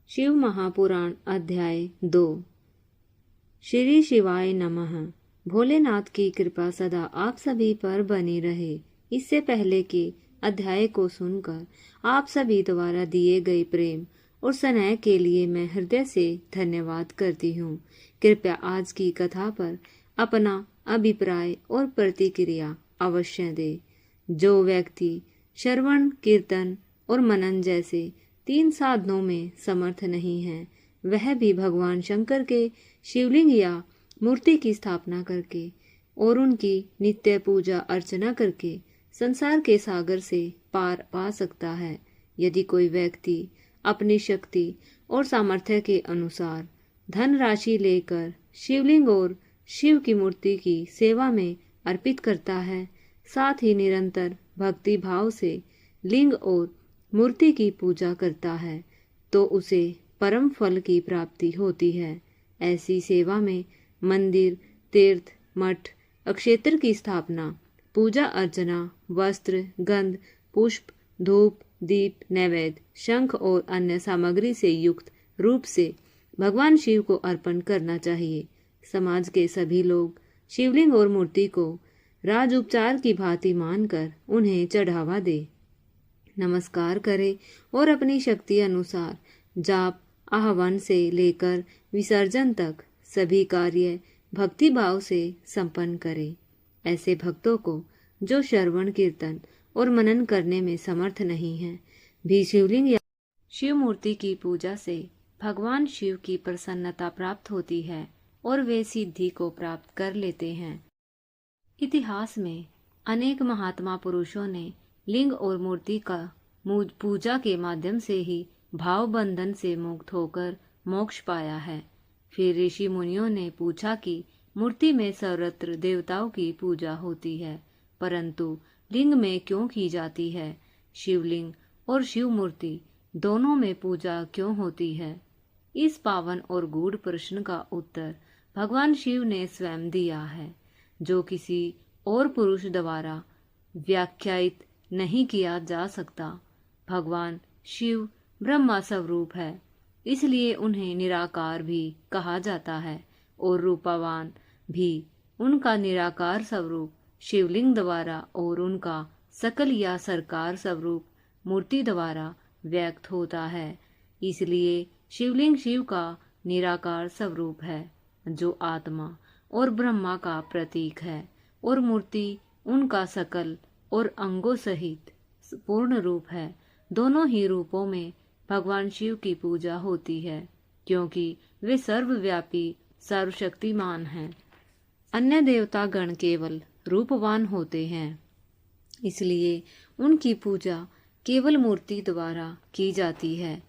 शिव महापुराण अध्याय 2। श्री शिवाय नमः। भोलेनाथ की कृपा सदा आप सभी पर बनी रहे। इससे पहले के अध्याय को सुनकर आप सभी द्वारा दिए गए प्रेम और स्नेह के लिए मैं हृदय से धन्यवाद करती हूँ। कृपया आज की कथा पर अपना अभिप्राय और प्रतिक्रिया अवश्य दे। जो व्यक्ति श्रवण, कीर्तन और मनन जैसे 3 साधनों में समर्थ नहीं है, वह भी भगवान शंकर के शिवलिंग या मूर्ति की स्थापना करके और उनकी नित्य पूजा अर्चना करके संसार के सागर से पार पा सकता है। यदि कोई व्यक्ति अपनी शक्ति और सामर्थ्य के अनुसार धन राशि लेकर शिवलिंग और शिव की मूर्ति की सेवा में अर्पित करता है, साथ ही निरंतर भक्ति भाव से लिंग और मूर्ति की पूजा करता है, तो उसे परम फल की प्राप्ति होती है। ऐसी सेवा में मंदिर, तीर्थ, मठ, अक्षेत्र की स्थापना, पूजा अर्चना, वस्त्र, गंध, पुष्प, धूप, दीप, नैवेद्य, शंख और अन्य सामग्री से युक्त रूप से भगवान शिव को अर्पण करना चाहिए। समाज के सभी लोग शिवलिंग और मूर्ति को राज उपचार की भांति मानकर उन्हें चढ़ावा दे, नमस्कार करे और अपनी शक्ति अनुसार जाप, आह्वान से लेकर विसर्जन तक सभी कार्य भक्ति भाव से संपन्न करे। ऐसे भक्तों को जो श्रवण, कीर्तन और मनन करने में समर्थ नहीं है, भी शिवलिंग या शिव मूर्ति की पूजा से भगवान शिव की प्रसन्नता प्राप्त होती है और वे सिद्धि को प्राप्त कर लेते हैं। इतिहास में अनेक महात्मा पुरुषों ने लिंग और मूर्ति का पूजा के माध्यम से ही भाव बंधन से मुक्त होकर मोक्ष पाया है। फिर ऋषि मुनियों ने पूछा कि मूर्ति में सर्वत्र देवताओं की पूजा होती है, परंतु लिंग में क्यों की जाती है? शिवलिंग और शिव मूर्ति दोनों में पूजा क्यों होती है? इस पावन और गूढ़ प्रश्न का उत्तर भगवान शिव ने स्वयं दिया है, जो किसी और पुरुष द्वारा व्याख्यायित नहीं किया जा सकता। भगवान शिव ब्रह्मा स्वरूप है, इसलिए उन्हें निराकार भी कहा जाता है और रूपवान भी उनका निराकार स्वरूप शिवलिंग द्वारा और उनका सकल या सरकार स्वरूप मूर्ति द्वारा व्यक्त होता है। इसलिए शिवलिंग शिव का निराकार स्वरूप है, जो आत्मा और ब्रह्मा का प्रतीक है, और मूर्ति उनका सकल और अंगों सहित पूर्ण रूप है। दोनों ही रूपों में भगवान शिव की पूजा होती है, क्योंकि वे सर्वव्यापी सर्वशक्तिमान हैं। अन्य देवता गण केवल रूपवान होते हैं, इसलिए उनकी पूजा केवल मूर्ति द्वारा की जाती है।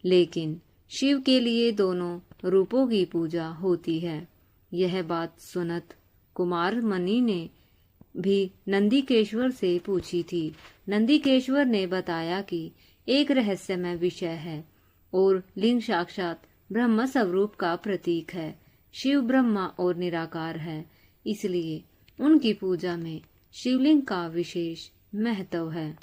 लेकिन शिव के लिए दोनों रूपों की पूजा होती है। यह बात सुनत कुमार मणि ने भी नंदिकेश्वर से पूछी थी। नंदिकेश्वर ने बताया कि एक रहस्यमय विषय है और लिंग साक्षात ब्रह्म स्वरूप का प्रतीक है। शिव ब्रह्मा और निराकार है, इसलिए उनकी पूजा में शिवलिंग का विशेष महत्व है।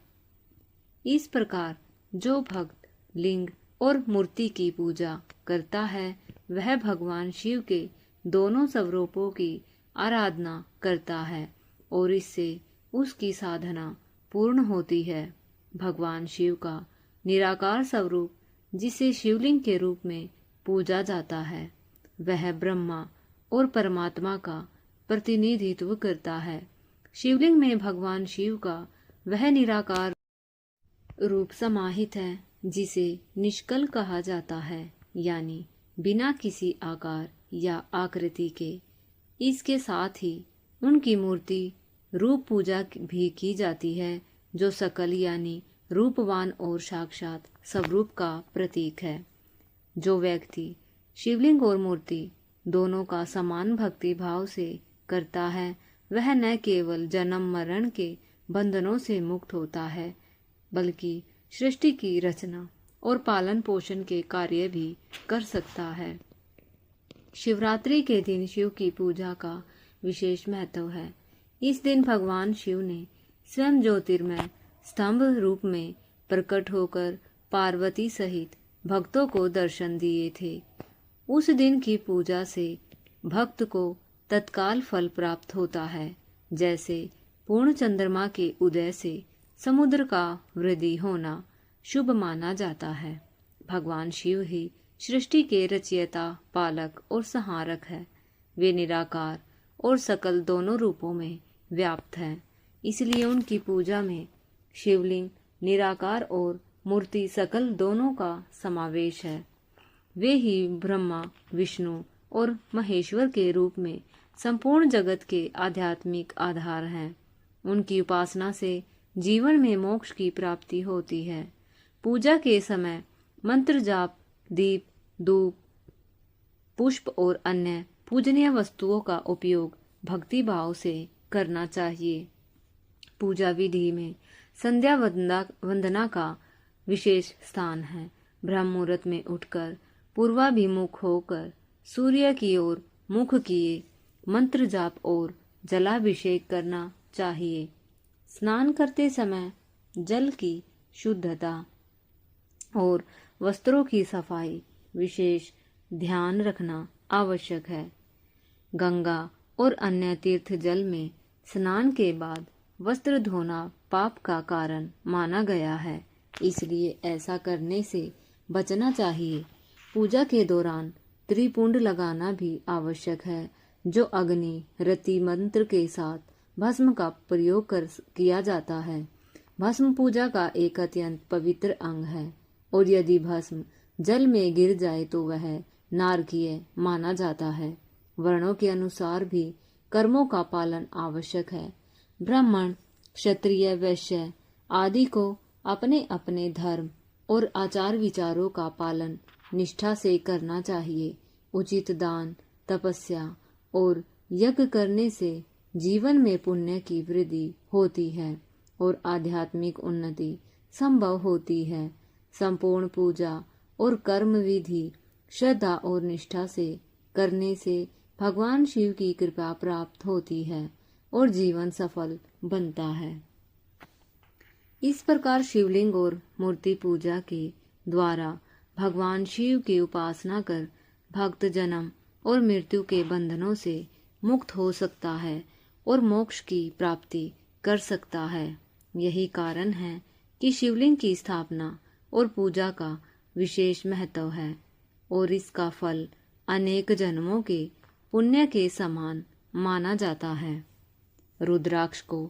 इस प्रकार जो भक्त लिंग और मूर्ति की पूजा करता है, वह भगवान शिव के दोनों स्वरूपों की आराधना करता है और इससे उसकी साधना पूर्ण होती है। भगवान शिव का निराकार स्वरूप, जिसे शिवलिंग के रूप में पूजा जाता है, वह ब्रह्मा और परमात्मा का प्रतिनिधित्व करता है। शिवलिंग में भगवान शिव का वह निराकार रूप समाहित है जिसे निष्कल कहा जाता है, यानी बिना किसी आकार या आकृति के। इसके साथ ही उनकी मूर्ति रूप पूजा भी की जाती है, जो सकल यानी रूपवान और साक्षात स्वरूप का प्रतीक है। जो व्यक्ति शिवलिंग और मूर्ति दोनों का समान भक्ति भाव से करता है, वह न केवल जन्म मरण के बंधनों से मुक्त होता है, बल्कि सृष्टि की रचना और पालन पोषण के कार्य भी कर सकता है। शिवरात्रि के दिन शिव की पूजा का विशेष महत्व है। इस दिन भगवान शिव ने स्वयं ज्योतिर्मय स्तंभ रूप में प्रकट होकर पार्वती सहित भक्तों को दर्शन दिए थे। उस दिन की पूजा से भक्त को तत्काल फल प्राप्त होता है, जैसे पूर्ण चंद्रमा के उदय से समुद्र का वृद्धि होना शुभ माना जाता है। भगवान शिव ही सृष्टि के रचयिता, पालक और संहारक है। वे निराकार और सकल दोनों रूपों में व्याप्त हैं। इसलिए उनकी पूजा में शिवलिंग, निराकार और मूर्ति सकल दोनों का समावेश है। वे ही ब्रह्मा, विष्णु और महेश्वर के रूप में संपूर्ण जगत के आध्यात्मिक आधार हैं। उनकी उपासना से जीवन में मोक्ष की प्राप्ति होती है। पूजा के समय मंत्र जाप, दीप, धूप, पुष्प और अन्य पूजनीय वस्तुओं का उपयोग भक्ति भाव से करना चाहिए। पूजा विधि में संध्या वंदना का विशेष स्थान है। ब्रह्म मुहूर्त में उठकर पूर्वाभिमुख होकर सूर्य की ओर मुख किए मंत्र जाप और जलाभिषेक करना चाहिए। स्नान करते समय जल की शुद्धता और वस्त्रों की सफाई विशेष ध्यान रखना आवश्यक है। गंगा और अन्य तीर्थ जल में स्नान के बाद वस्त्र धोना पाप का कारण माना गया है, इसलिए ऐसा करने से बचना चाहिए। पूजा के दौरान त्रिपुंड लगाना भी आवश्यक है, जो अग्नि रति मंत्र के साथ भस्म का प्रयोग किया जाता है। भस्म पूजा का एक अत्यंत पवित्र अंग है और यदि भस्म जल में गिर जाए तो वह नारकीय माना जाता है। वर्णों के अनुसार भी कर्मों का पालन आवश्यक है। ब्राह्मण, क्षत्रिय, वैश्य आदि को अपने अपने धर्म और आचार विचारों का पालन निष्ठा से करना चाहिए। उचित दान, तपस्या और यज्ञ करने से जीवन में पुण्य की वृद्धि होती है और आध्यात्मिक उन्नति संभव होती है। संपूर्ण पूजा और कर्म विधि श्रद्धा और निष्ठा से करने से भगवान शिव की कृपा प्राप्त होती है और जीवन सफल बनता है। इस प्रकार शिवलिंग और मूर्ति पूजा के द्वारा भगवान शिव की उपासना कर भक्त जन्म और मृत्यु के बंधनों से मुक्त हो सकता है और मोक्ष की प्राप्ति कर सकता है। यही कारण है कि शिवलिंग की स्थापना और पूजा का विशेष महत्व है और इसका फल अनेक जन्मों के पुण्य के समान माना जाता है। रुद्राक्ष को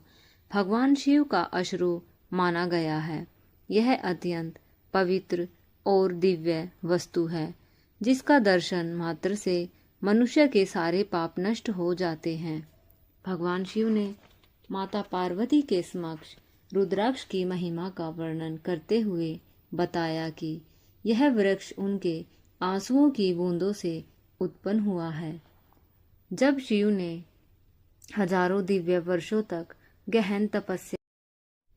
भगवान शिव का अश्रु माना गया है। यह अत्यंत पवित्र और दिव्य वस्तु है, जिसका दर्शन मात्र से मनुष्य के सारे पाप नष्ट हो जाते हैं। भगवान शिव ने माता पार्वती के समक्ष रुद्राक्ष की महिमा का वर्णन करते हुए बताया कि यह वृक्ष उनके आंसुओं की बूंदों से उत्पन्न हुआ है। जब शिव ने हजारों दिव्य वर्षों तक गहन तपस्या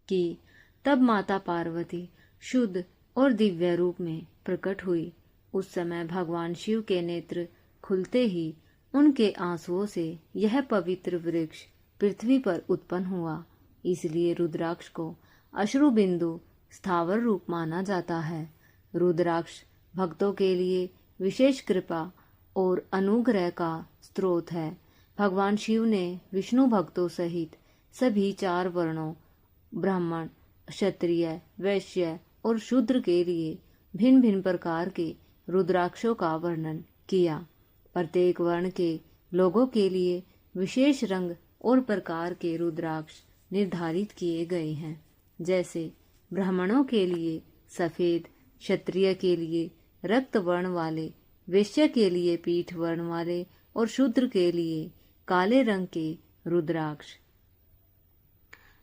की, तब माता पार्वती शुद्ध और दिव्य रूप में प्रकट हुई। उस समय भगवान शिव के नेत्र खुलते ही उनके आंसुओं से यह पवित्र वृक्ष पृथ्वी पर उत्पन्न हुआ। इसलिए रुद्राक्ष को अश्रु बिंदु स्थावर रूप माना जाता है। रुद्राक्ष भक्तों के लिए विशेष कृपा और अनुग्रह का स्रोत है। भगवान शिव ने विष्णु भक्तों सहित सभी 4 वर्णों ब्राह्मण, क्षत्रिय, वैश्य और शूद्र के लिए भिन्न भिन्न प्रकार के रुद्राक्षों का वर्णन किया। प्रत्येक वर्ण के लोगों के लिए विशेष रंग और प्रकार के रुद्राक्ष निर्धारित किए गए हैं। जैसे ब्राह्मणों के लिए सफेद, क्षत्रिय के लिए रक्त वर्ण वाले, वैश्य के लिए पीठ वर्ण वाले और शूद्र के लिए काले रंग के रुद्राक्ष।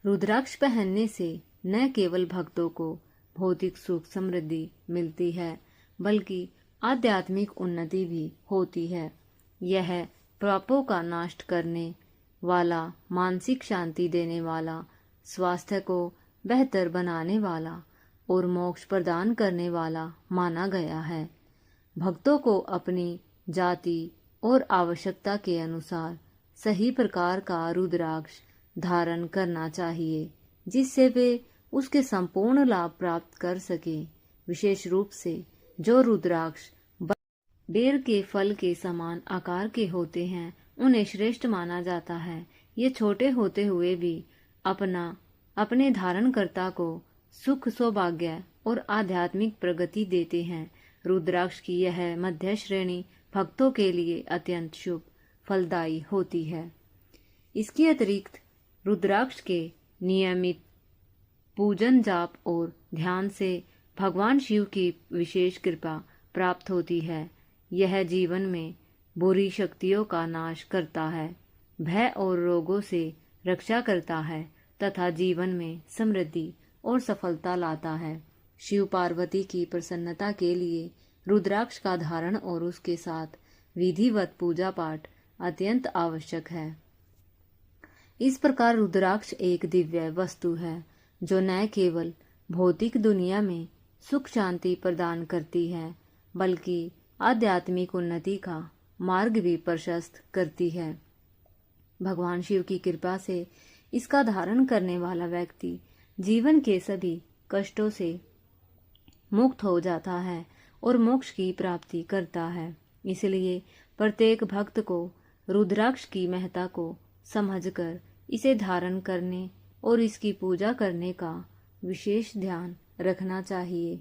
रुद्राक्ष पहनने से न केवल भक्तों को भौतिक सुख समृद्धि मिलती है, बल्कि आध्यात्मिक उन्नति भी होती है। यह पापों का नाश करने वाला, मानसिक शांति देने वाला, स्वास्थ्य को बेहतर बनाने वाला और मोक्ष प्रदान करने वाला माना गया है। भक्तों को अपनी जाति और आवश्यकता के अनुसार सही प्रकार का रुद्राक्ष धारण करना चाहिए, जिससे वे उसके संपूर्ण लाभ प्राप्त कर सके। विशेष रूप से जो रुद्राक्ष बेर के फल के समान आकार के होते हैं उन्हें श्रेष्ठ माना जाता है। ये छोटे होते हुए भी अपने धारणकर्ता को सुख, सौभाग्य और आध्यात्मिक प्रगति देते हैं। रुद्राक्ष की यह मध्य श्रेणी भक्तों के लिए अत्यंत शुभ फलदायी होती है। इसके अतिरिक्त रुद्राक्ष के नियमित पूजन, जाप और ध्यान से भगवान शिव की विशेष कृपा प्राप्त होती है। यह जीवन में बुरी शक्तियों का नाश करता है, भय और रोगों से रक्षा करता है तथा जीवन में समृद्धि और सफलता लाता है। शिव पार्वती की प्रसन्नता के लिए रुद्राक्ष का धारण और उसके साथ विधिवत पूजा पाठ अत्यंत आवश्यक है। इस प्रकार रुद्राक्ष एक दिव्य वस्तु है जो न केवल भौतिक दुनिया में सुख शांति प्रदान करती है बल्कि आध्यात्मिक उन्नति का मार्ग भी प्रशस्त करती है। भगवान शिव की कृपा से इसका धारण करने वाला व्यक्ति जीवन के सभी कष्टों से मुक्त हो जाता है और मोक्ष की प्राप्ति करता है। इसलिए प्रत्येक भक्त को रुद्राक्ष की महत्ता को समझकर इसे धारण करने और इसकी पूजा करने का विशेष ध्यान रखना चाहिए।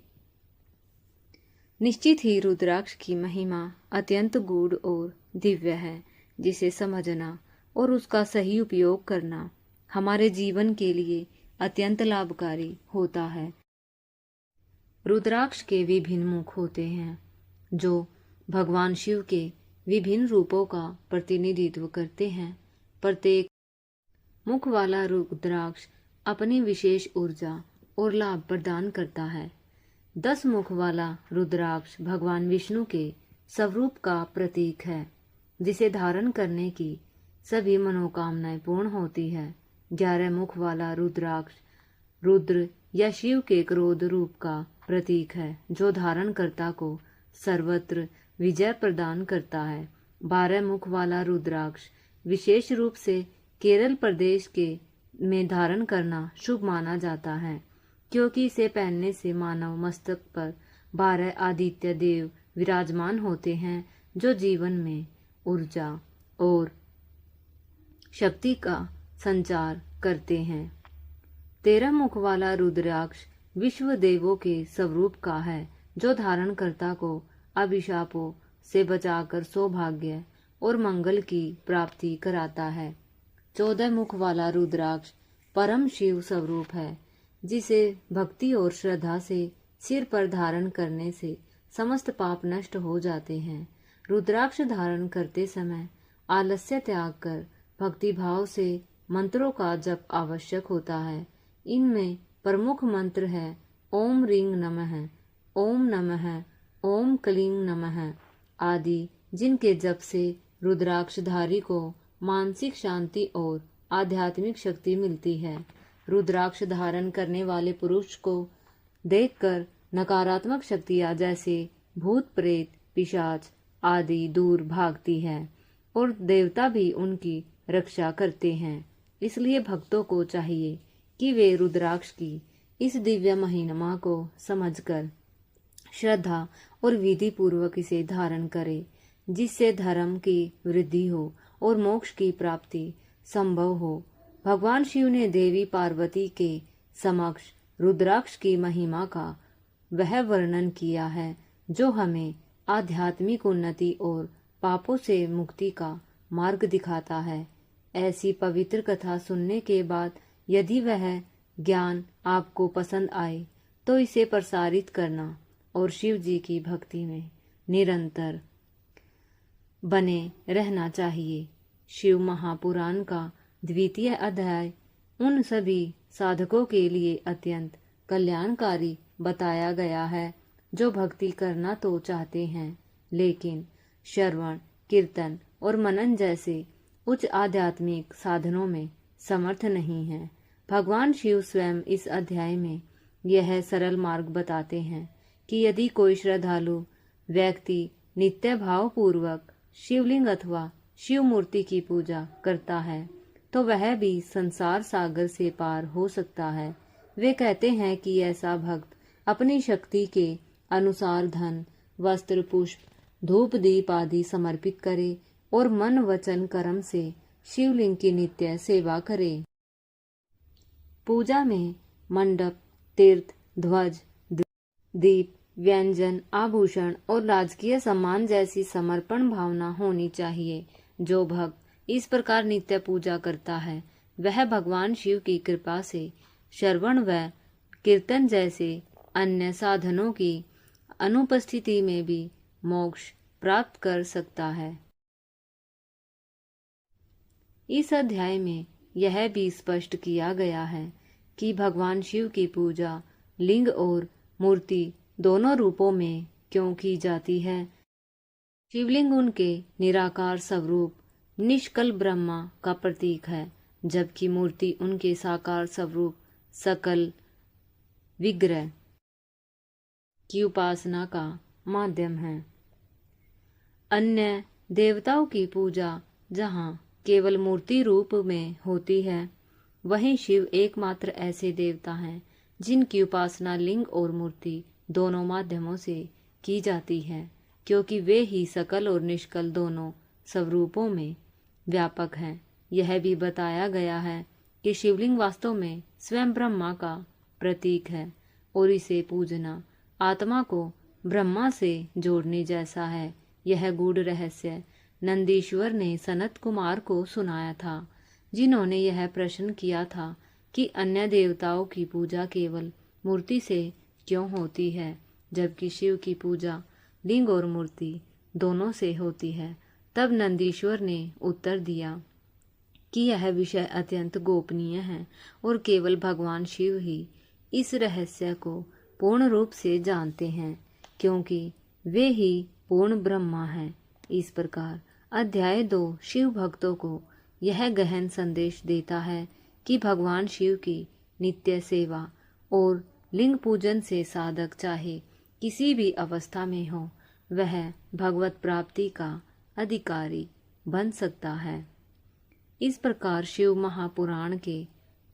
निश्चित ही रुद्राक्ष की महिमा अत्यंत गूढ़ और दिव्य है, जिसे समझना और उसका सही उपयोग करना हमारे जीवन के लिए अत्यंत लाभकारी होता है। रुद्राक्ष के विभिन्न मुख होते हैं जो भगवान शिव के विभिन्न रूपों का प्रतिनिधित्व करते हैं। प्रत्येक मुख वाला रुद्राक्ष अपनी विशेष ऊर्जा और लाभ प्रदान करता है। 10 मुख वाला रुद्राक्ष भगवान विष्णु के स्वरूप का प्रतीक है, जिसे धारण करने की सभी मनोकामनाएं पूर्ण होती है। 11 मुख वाला रुद्राक्ष रुद्र या शिव के क्रोध रूप का प्रतीक है, जो धारणकर्ता को सर्वत्र विजय प्रदान करता है। 12 मुख वाला रुद्राक्ष विशेष रूप से केरल प्रदेश के में धारण करना शुभ माना जाता है, क्योंकि इसे पहनने से मानव मस्तक पर 12 आदित्य देव विराजमान होते हैं, जो जीवन में ऊर्जा और शक्ति का संचार करते हैं। 13 मुख वाला रुद्राक्ष विश्व देवों के स्वरूप का है, जो धारणकर्ता को अभिशापों से बचाकर सौभाग्य और मंगल की प्राप्ति कराता है। 14 मुख वाला रुद्राक्ष परम शिव स्वरूप है, जिसे भक्ति और श्रद्धा से सिर पर धारण करने से समस्त पाप नष्ट हो जाते हैं। रुद्राक्ष धारण करते समय आलस्य त्याग कर भक्ति भाव से मंत्रों का जप आवश्यक होता है। इनमें प्रमुख मंत्र है ओम ह्रीं नमः, ओम नमः, ओम क्लीं नमः आदि, जिनके जप से रुद्राक्षधारी को मानसिक शांति और आध्यात्मिक शक्ति मिलती है। रुद्राक्ष धारण करने वाले पुरुष को देखकर नकारात्मक शक्तियां जैसे भूत प्रेत पिशाच आदि दूर भागती है और देवता भी उनकी रक्षा करते हैं। इसलिए भक्तों को चाहिए कि वे रुद्राक्ष की इस दिव्य महिमा को समझकर श्रद्धा और विधि पूर्वक इसे धारण करें, जिससे धर्म की वृद्धि हो और मोक्ष की प्राप्ति संभव हो। भगवान शिव ने देवी पार्वती के समक्ष रुद्राक्ष की महिमा का वह वर्णन किया है जो हमें आध्यात्मिक उन्नति और पापों से मुक्ति का मार्ग दिखाता है। ऐसी पवित्र कथा सुनने के बाद यदि वह ज्ञान आपको पसंद आए तो इसे प्रसारित करना और शिव जी की भक्ति में निरंतर बने रहना चाहिए। शिव महापुराण का 2वां अध्याय उन सभी साधकों के लिए अत्यंत कल्याणकारी बताया गया है जो भक्ति करना तो चाहते हैं, लेकिन श्रवण, कीर्तन और मनन जैसे उच्च आध्यात्मिक साधनों में समर्थ नहीं है। भगवान शिव स्वयं इस अध्याय में यह सरल मार्ग बताते हैं कि यदि कोई श्रद्धालु व्यक्ति नित्य भाव पूर्वक शिवलिंग अथवा शिव मूर्ति की पूजा करता है तो वह भी संसार सागर से पार हो सकता है। वे कहते हैं कि ऐसा भक्त अपनी शक्ति के अनुसार धन, वस्त्र, पुष्प, धूप, दीप आदि समर्पित करे और मन, वचन, कर्म से शिवलिंग की नित्य सेवा करे। पूजा में मंडप, तीर्थ, ध्वज, दीप, व्यंजन, आभूषण और राजकीय सम्मान जैसी समर्पण भावना होनी चाहिए। जो भक्त इस प्रकार नित्य पूजा करता है वह भगवान शिव की कृपा से श्रवण व कीर्तन जैसे अन्य साधनों की अनुपस्थिति में भी मोक्ष प्राप्त कर सकता है। इस अध्याय में यह भी स्पष्ट किया गया है कि भगवान शिव की पूजा लिंग और मूर्ति दोनों रूपों में क्यों की जाती है। शिवलिंग उनके निराकार स्वरूप निष्कल ब्रह्मा का प्रतीक है, जबकि मूर्ति उनके साकार स्वरूप सकल विग्रह की उपासना का माध्यम है। अन्य देवताओं की पूजा जहाँ केवल मूर्ति रूप में होती है, वहीं शिव एकमात्र ऐसे देवता हैं जिनकी उपासना लिंग और मूर्ति दोनों माध्यमों से की जाती है, क्योंकि वे ही सकल और निष्कल दोनों स्वरूपों में व्यापक हैं। यह भी बताया गया है कि शिवलिंग वास्तव में स्वयं ब्रह्मा का प्रतीक है और इसे पूजना आत्मा को ब्रह्मा से जोड़ने जैसा है। यह गूढ़ रहस्य नंदीश्वर ने सनत कुमार को सुनाया था, जिन्होंने यह प्रश्न किया था कि अन्य देवताओं की पूजा केवल मूर्ति से क्यों होती है, जबकि शिव की पूजा लिंग और मूर्ति दोनों से होती है। तब नंदीश्वर ने उत्तर दिया कि यह विषय अत्यंत गोपनीय है और केवल भगवान शिव ही इस रहस्य को पूर्ण रूप से जानते हैं, क्योंकि वे ही पूर्ण ब्रह्मा हैं। इस प्रकार अध्याय 2 शिव भक्तों को यह गहन संदेश देता है कि भगवान शिव की नित्य सेवा और लिंग पूजन से साधक चाहे किसी भी अवस्था में हो, वह भगवत प्राप्ति का अधिकारी बन सकता है। इस प्रकार शिव महापुराण के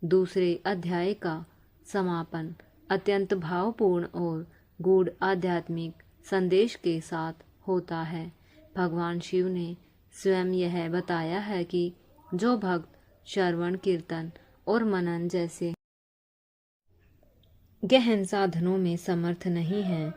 दूसरे अध्याय का समापन अत्यंत भावपूर्ण और गूढ़ आध्यात्मिक संदेश के साथ होता है। भगवान शिव ने स्वयं यह बताया है कि जो भक्त श्रवण, कीर्तन और मनन जैसे गहन साधनों में समर्थ नहीं हैं,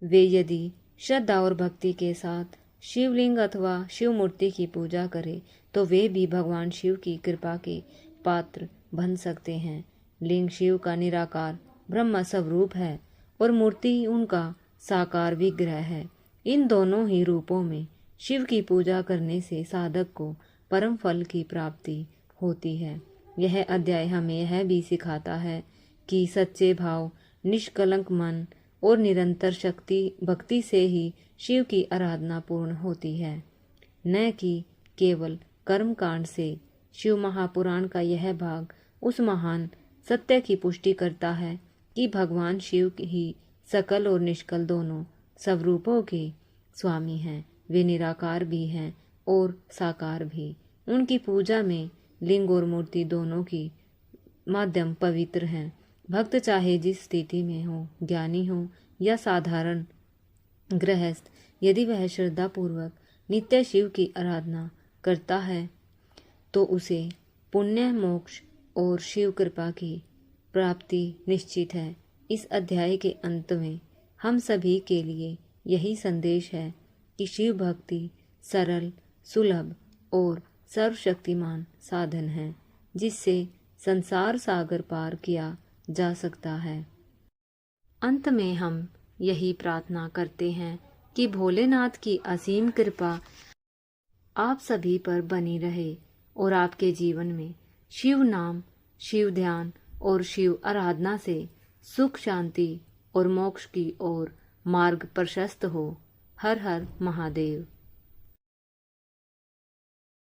वे यदि श्रद्धा और भक्ति के साथ शिवलिंग अथवा शिव मूर्ति की पूजा करें तो वे भी भगवान शिव की कृपा के पात्र बन सकते हैं। लिंग शिव का निराकार ब्रह्म स्वरूप है और मूर्ति उनका साकार विग्रह है। इन दोनों ही रूपों में शिव की पूजा करने से साधक को परम फल की प्राप्ति होती है। यह अध्याय हमें यह भी सिखाता है कि सच्चे भाव, निष्कलंक मन और निरंतर शक्ति भक्ति से ही शिव की आराधना पूर्ण होती है, न कि केवल कर्म कांड से। शिव महापुराण का यह भाग उस महान सत्य की पुष्टि करता है कि भगवान शिव ही सकल और निष्कल दोनों स्वरूपों के स्वामी हैं। वे निराकार भी हैं और साकार भी। उनकी पूजा में लिंग और मूर्ति दोनों की माध्यम पवित्र हैं। भक्त चाहे जिस स्थिति में हो, ज्ञानी हो या साधारण गृहस्थ, यदि वह श्रद्धा पूर्वक नित्य शिव की आराधना करता है तो उसे पुण्य, मोक्ष और शिव कृपा की प्राप्ति निश्चित है। इस अध्याय के अंत में हम सभी के लिए यही संदेश है कि शिव भक्ति सरल, सुलभ और सर्वशक्तिमान साधन है, जिससे संसार सागर पार किया जा सकता है। अंत में हम यही प्रार्थना करते हैं कि भोलेनाथ की असीम कृपा आप सभी पर बनी रहे और आपके जीवन में शिव नाम, शिव ध्यान और शिव आराधना से सुख, शांति और मोक्ष की ओर मार्ग प्रशस्त हो। हर हर महादेव।